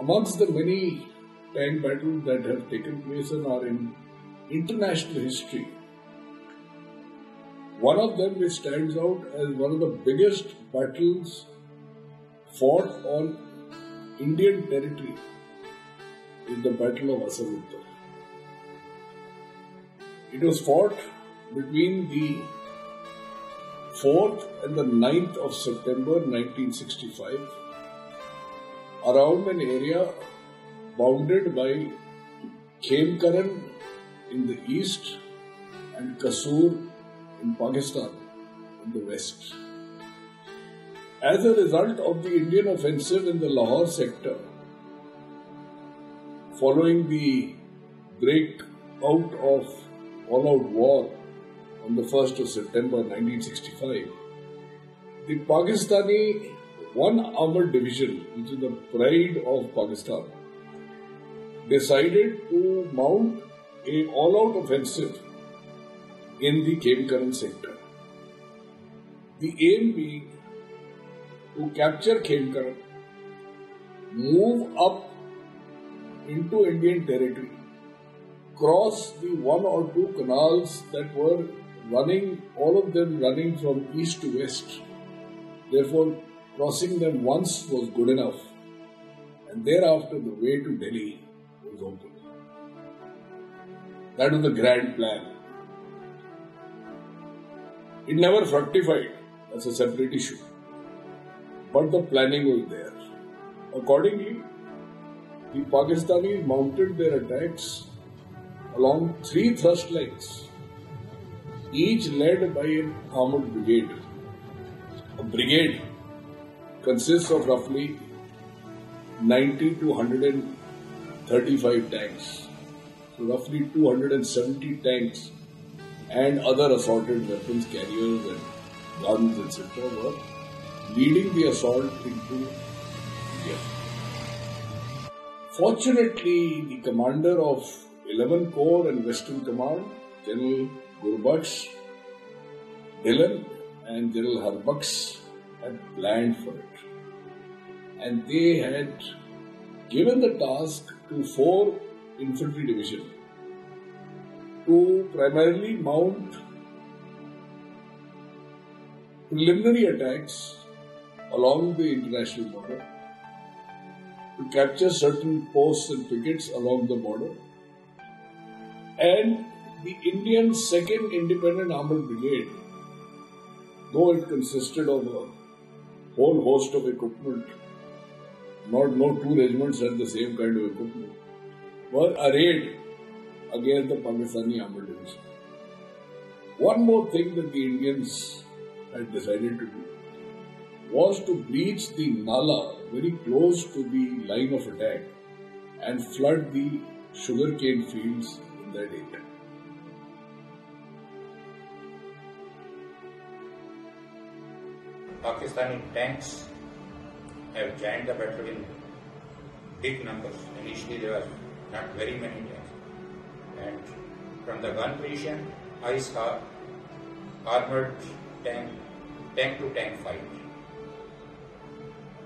amongst the many tank battles that have taken place in our international history, one of them which stands out as one of the biggest battles fought on Indian territory is the Battle of Asal, Uttar. It was fought between the 4th and the 9th of September 1965 around an area bounded by Khemkaran in the east and Kasur in Pakistan in the west. As a result of the Indian offensive in the Lahore sector, following the break out of all-out war on the 1st of September 1965, the Pakistani 1 Armoured Division, which is the pride of Pakistan, decided to mount an all-out offensive in the Khemkaran sector. The aim being to capture Khemkaran, move up into Indian territory, cross the 1 or 2 canals that were running, all of them running from east to west. Therefore, crossing them once was good enough, and thereafter the way to Delhi was open. That was the grand plan. It never fructified. That's a separate issue. But the planning was there. Accordingly, the Pakistanis mounted their attacks along 3 thrust lines, each led by an armoured brigade. A brigade consists of roughly 90 to 135 tanks. So roughly 270 tanks and other assorted weapons carriers and guns, etc. were leading the assault into India. Fortunately, the commander of 11 Corps and Western Command, General Gurbaksh, Dillon and General Harbaksh had planned for it. And they had given the task to 4 infantry divisions to primarily mount preliminary attacks along the international border, to capture certain posts and pickets along the border, and the Indian 2nd Independent Armoured Brigade, though it consisted of a whole host of equipment, no 2 regiments had the same kind of equipment, were arrayed against the Pakistani Armoured Division. One more thing that the Indians had decided to do was to breach the Nala very close to the line of attack and flood the sugarcane fields in that area. Pakistani tanks have joined the battle in big numbers. Initially there were not very many tanks. And from the gun position, I saw armoured tank to tank fight.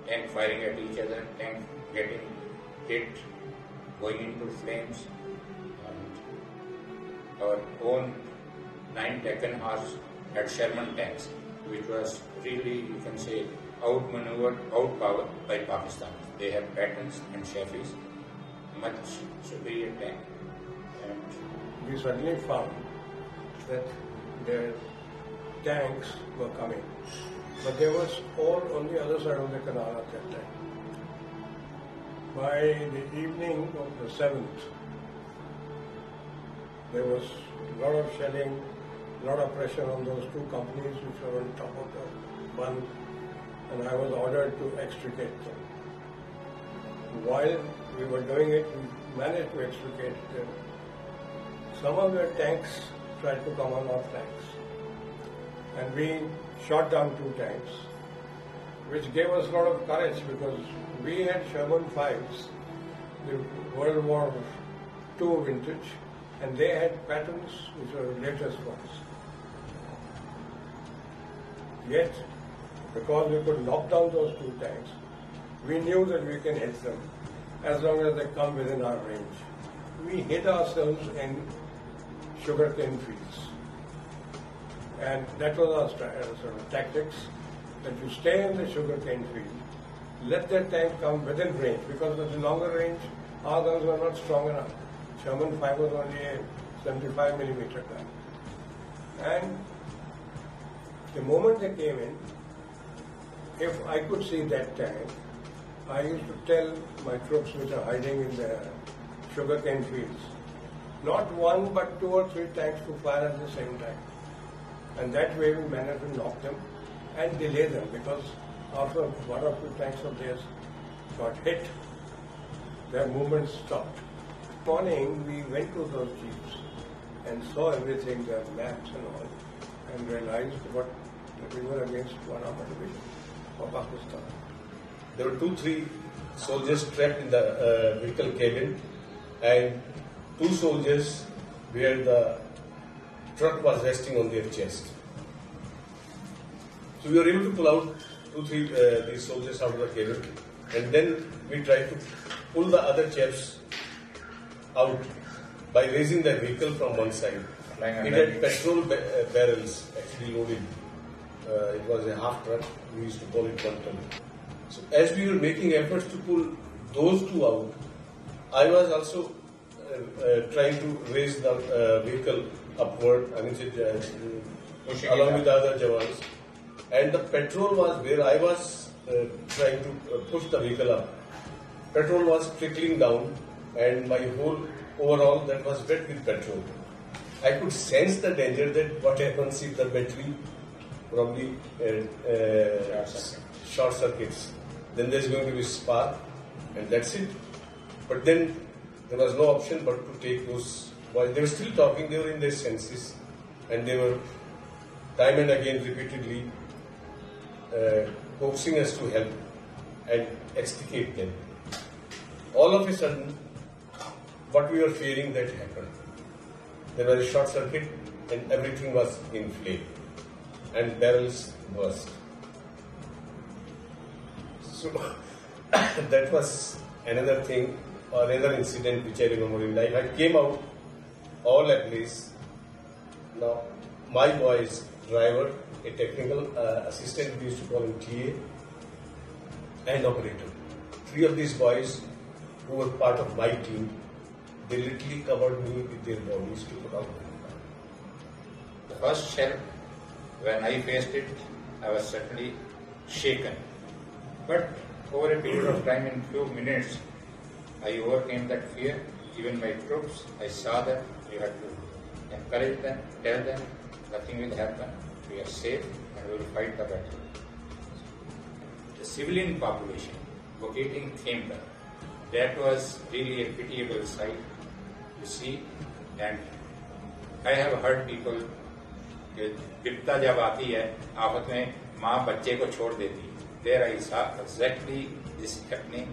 Tank firing at each other, tank getting hit, going into flames, and our own 9 Deccan horse had Sherman tanks, which was really, you can say, outmaneuvered, outpowered by Pakistan. They have Pattons and Shafis, much superior tank. And we suddenly found that their tanks were coming, but there was all on the other side of the canal at that time. By the evening of the 7th, there was a lot of shelling, a lot of pressure on those 2 companies which were on top of the one, and I was ordered to extricate them. While we were doing it, we managed to extricate them. Some of their tanks tried to come on our flanks, and we shot down 2 tanks, which gave us a lot of courage because we had Sherman 5s, the World War II vintage, and they had Pattons, which were the latest ones. Yet, because we could knock down those 2 tanks, we knew that we can hit them. as long as they come within our range. We hid ourselves in sugarcane fields. And that was our sort of tactics, that you stay in the sugarcane field, let that tank come within range, because of the longer range, our guns were not strong enough. Sherman 5 was only a 75 millimeter gun. And the moment they came in, if I could see that tank, I used to tell my troops which are hiding in the sugarcane fields, not one but 2 or 3 tanks to fire at the same time. And that way we managed to knock them and delay them, because after 1 or 2 tanks of theirs got hit, their movement stopped. Morning we went to those jeeps and saw everything, their maps and all, and realized that we were against one armored division for Pakistan. There were 2-3 soldiers trapped in the vehicle cabin, and 2 soldiers where the truck was resting on their chest. So we were able to pull out 2-3 these soldiers out of the cabin, and then we tried to pull the other chaps out by raising the vehicle from one side. It had petrol barrels actually loaded. It was a half truck. We used to call it 1 ton. So as we were making efforts to pull those 2 out, I was also trying to raise the vehicle upward, along with the other Jawans. And the petrol was where I was trying to push the vehicle up. Petrol was trickling down, and my whole overall that was wet with petrol. I could sense the danger that what happens if the battery probably short circuits. Then there's going to be spark, and that's it. But then there was no option but to take those boys. They were still talking, they were in their senses, and they were time and again repeatedly coaxing us to help and extricate them. All of a sudden, what we were fearing that happened. There was a short circuit and everything was in flame and barrels burst. So that was another thing or another incident which I remember in life. I came out all ablaze. Now my boys, driver, a technical assistant, we used to call him TA, and operator. 3 of these boys who were part of my team, they literally covered me with their bodies to put out. The first shell, when I faced it, I was certainly shaken. But over a period of time, in few minutes, I overcame that fear. Even my troops, I saw them. We had to encourage them, tell them, nothing will happen. We are safe and we will fight the battle. The civilian population vacating Khemda, that was really a pitiable sight to see. And I have heard people कि विपदा जब आती है आफत में माँ बच्चे को छोड़ देती है. There I saw exactly this happening.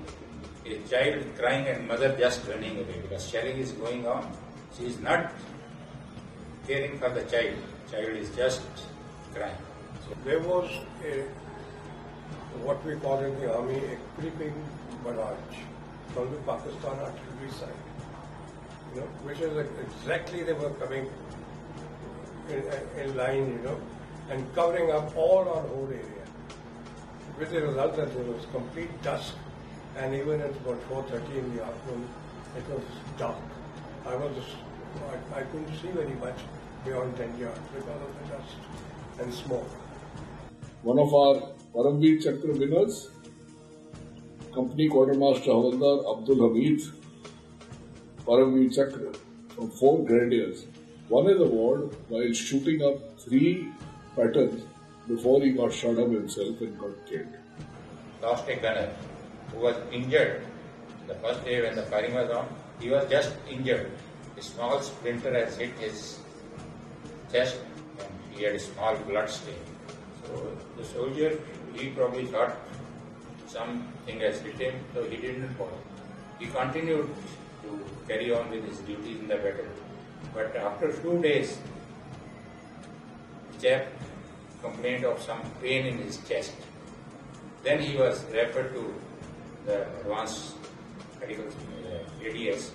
A child crying and mother just running away because shelling is going on. She is not caring for the child. Child is just crying. So there was what we call in the army a creeping barrage from the Pakistan artillery side, which is exactly they were coming in line, and covering up all our whole area. With the result that there was complete dusk, and even at about 4:30 in the afternoon, it was dark. I couldn't see very much beyond 10 yards because of the dust and smoke. One of our Paramveer Chakra winners, Company Quartermaster Havaldar Abdul Hamid, Paramveer Chakra, from 4 grenadiers, won his award while shooting up 3 Pattons before he got shot up himself and got killed. Lost a gunner who was injured the first day when the firing was on. He was just injured. A small splinter has hit his chest and he had a small blood stain. So the soldier, he probably thought something has hit him, so he didn't fall. He continued to carry on with his duties in the battle. But after a few days, the chap complained of some pain in his chest. Then he was referred to the advanced medical ADS,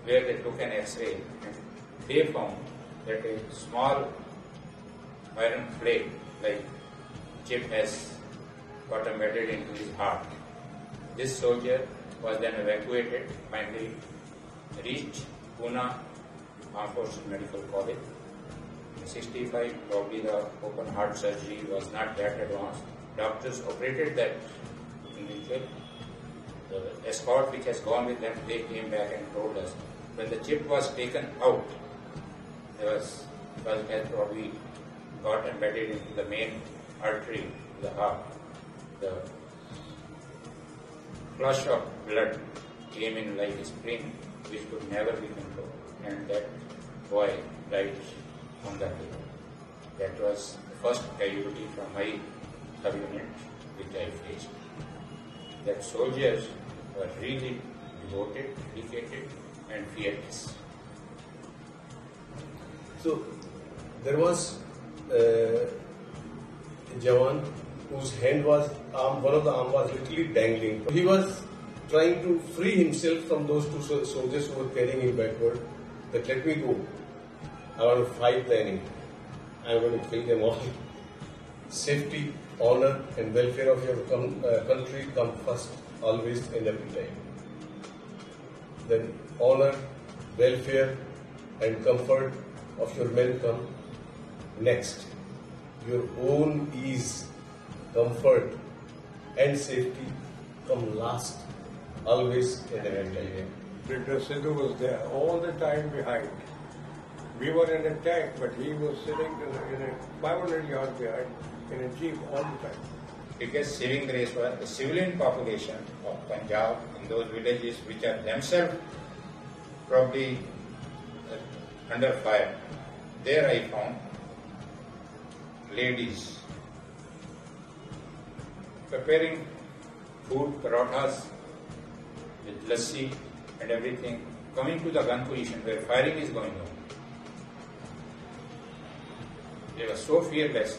where they took an X-ray and they found that a small iron plate like chip has got embedded into his heart. This soldier was then evacuated, finally reached Pune Armed Forces Medical College. In 65, probably the open heart surgery was not that advanced. Doctors operated that individual. The escort which has gone with them, they came back and told us when the chip was taken out, it had probably got embedded into the main artery, the heart. The flush of blood came in like a spring, which could never be controlled, and that boy died on that day. That was the first casualty from my sub-unit which I faced. That soldiers were really devoted, dedicated, and fearless. So there was a Jawan whose hand was one of the arm was literally dangling. He was trying to free himself from those two soldiers who were carrying him backward. That let me go. I want to fight the enemy. I am going to kill them all. Safety, honor, and welfare of your country come first, always and every time. Then honor, welfare, and comfort of your men come next. Your own ease, comfort, and safety come last, always and every time. Brigadier Sidhu was there all the time behind. We were in a tank, but he was sitting in a 500 yards behind in a jeep all the time. Biggest saving grace was the civilian population of Punjab in those villages which are themselves probably under fire. There I found ladies preparing food, parathas with lassi and everything, coming to the gun position where firing is going on. They were so fearless.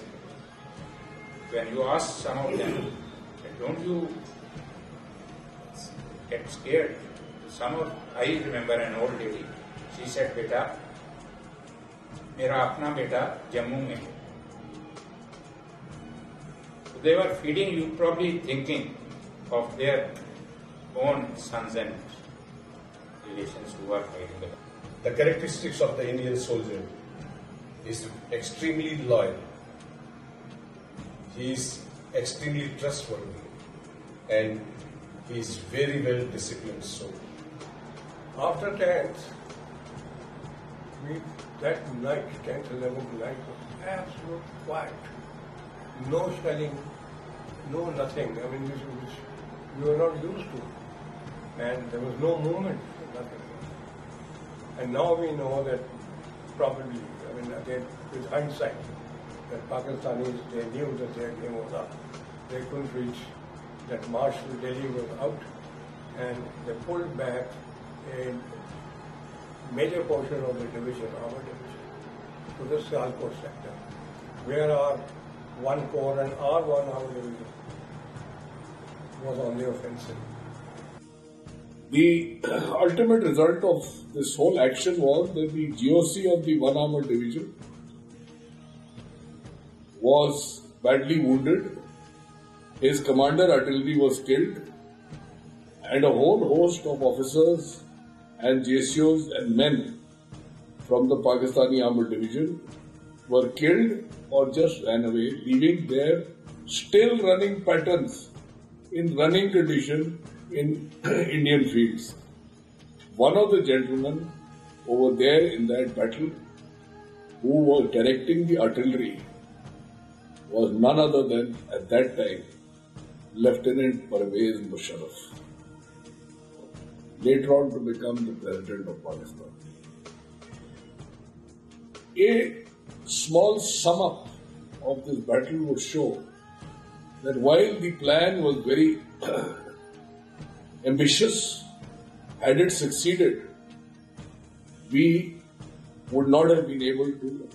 When you ask some of them, don't you get scared? I remember an old lady, she said, "Beta, mera apna beta Jammu mein hai." They were feeding you, probably thinking of their own sons and relations who are fighting them. The characteristics of the Indian soldier is extremely loyal. He is extremely trustworthy, and he is very well disciplined. So, After 10th, that night, 10th, 11th night, was absolute quiet. No shelling, no nothing. I mean, which we were not used to. And there was no movement, nothing. And now we know that probably, I mean, again, with hindsight, that Pakistanis, they knew that their game was up. They couldn't reach, that march to Delhi was out, and they pulled back a major portion of the division, our division, to the Sialkot sector, where our one corps and our division was on the offensive. The ultimate result of this whole action was that the GOC of the 1 Armored Division was badly wounded, his commander artillery was killed, and a whole host of officers and JCOs and men from the Pakistani Armored Division were killed or just ran away, leaving their still running Pattons in running condition in Indian fields. One of the gentlemen over there in that battle who was directing the artillery was none other than, at that time, Lieutenant Parvez Musharraf, later on to become the President of Pakistan. A small sum up of this battle would show that while the plan was very ambitious, had it succeeded, we would not have been able to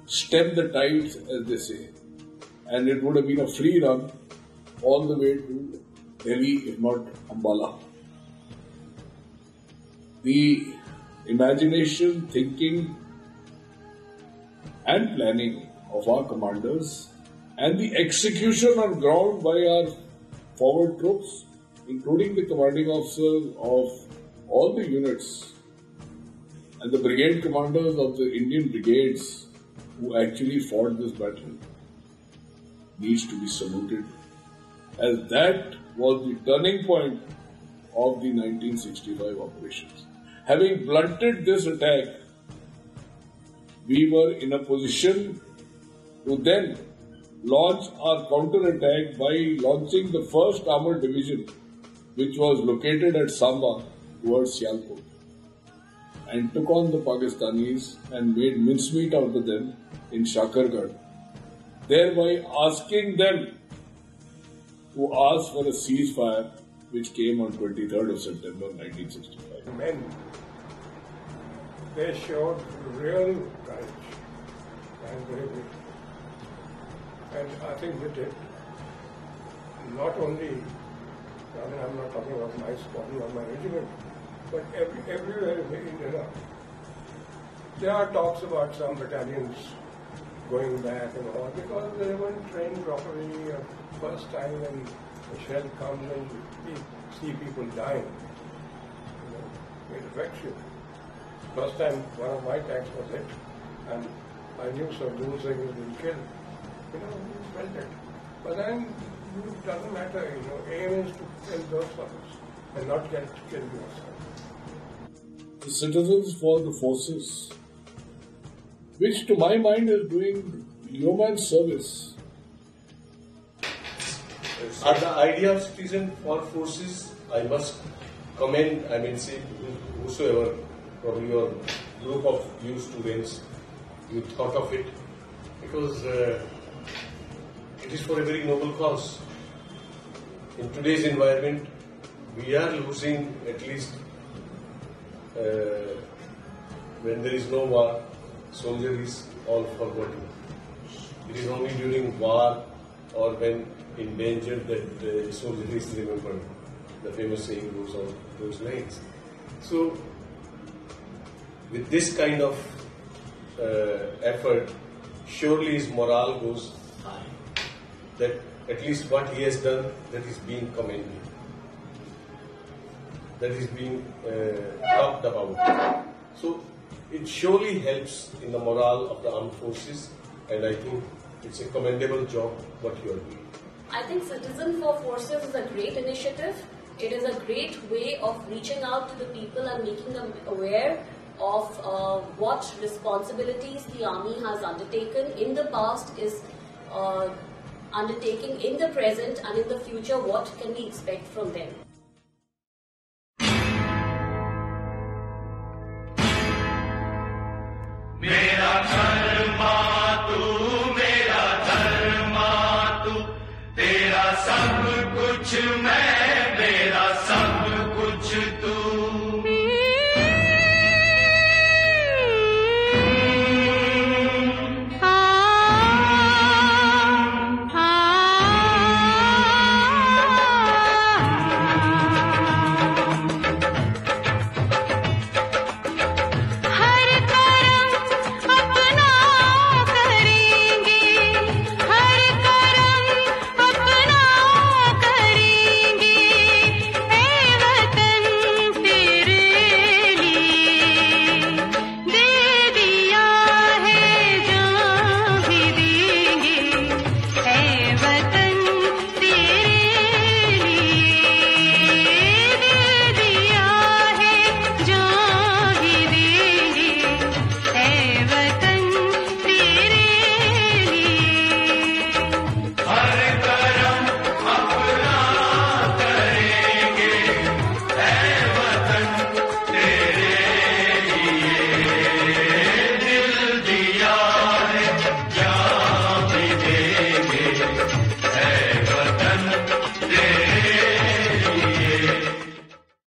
stem the tides, as they say, and it would have been a free run all the way to Delhi, if not Ambala. the imagination, thinking and planning of our commanders and the execution on ground by our forward troops, including the commanding officer of all the units and the brigade commanders of the Indian brigades who actually fought this battle, needs to be saluted, as that was the turning point of the 1965 operations. Having blunted this attack, we were in a position to then launch our counter-attack by launching the 1st Armoured Division, which was located at Samba towards Sialkot, and took on the Pakistanis and made mincemeat out of them in Shakargarh, thereby asking them to ask for a ceasefire, which came on 23rd of September 1965. Men, they showed real courage and bravery. And I think they did. Not only, I'm not talking about my squadron or my regiment, but everywhere in India. There are talks about some battalions going back and all because they weren't trained properly. First time when the shell comes and you see people dying, it affects you. First time one of my tanks was hit and I knew Sardoon Singh was being killed. You felt it. But then it doesn't matter, aim is to kill those fellows and not get killed yourself. The citizens for the forces, which to my mind is doing yeoman's service. The idea of citizen for forces, I must commend, say whosoever, probably your group of you students, you thought of it, because it is for a very noble cause. In today's environment, we are losing, at least when there is no war, soldier is all forgotten. It is only during war or when in danger that the soldier is remembered. The famous saying goes on those lines. So, with this kind of effort, surely his morale goes high. That at least what he has done, that is being commended. That is being talked about. So, it surely helps in the morale of the armed forces, and I think it's a commendable job what you are doing. I think Citizen for Forces is a great initiative. It is a great way of reaching out to the people and making them aware of what responsibilities the army has undertaken in the past, is undertaking in the present, and in the future what can we expect from them.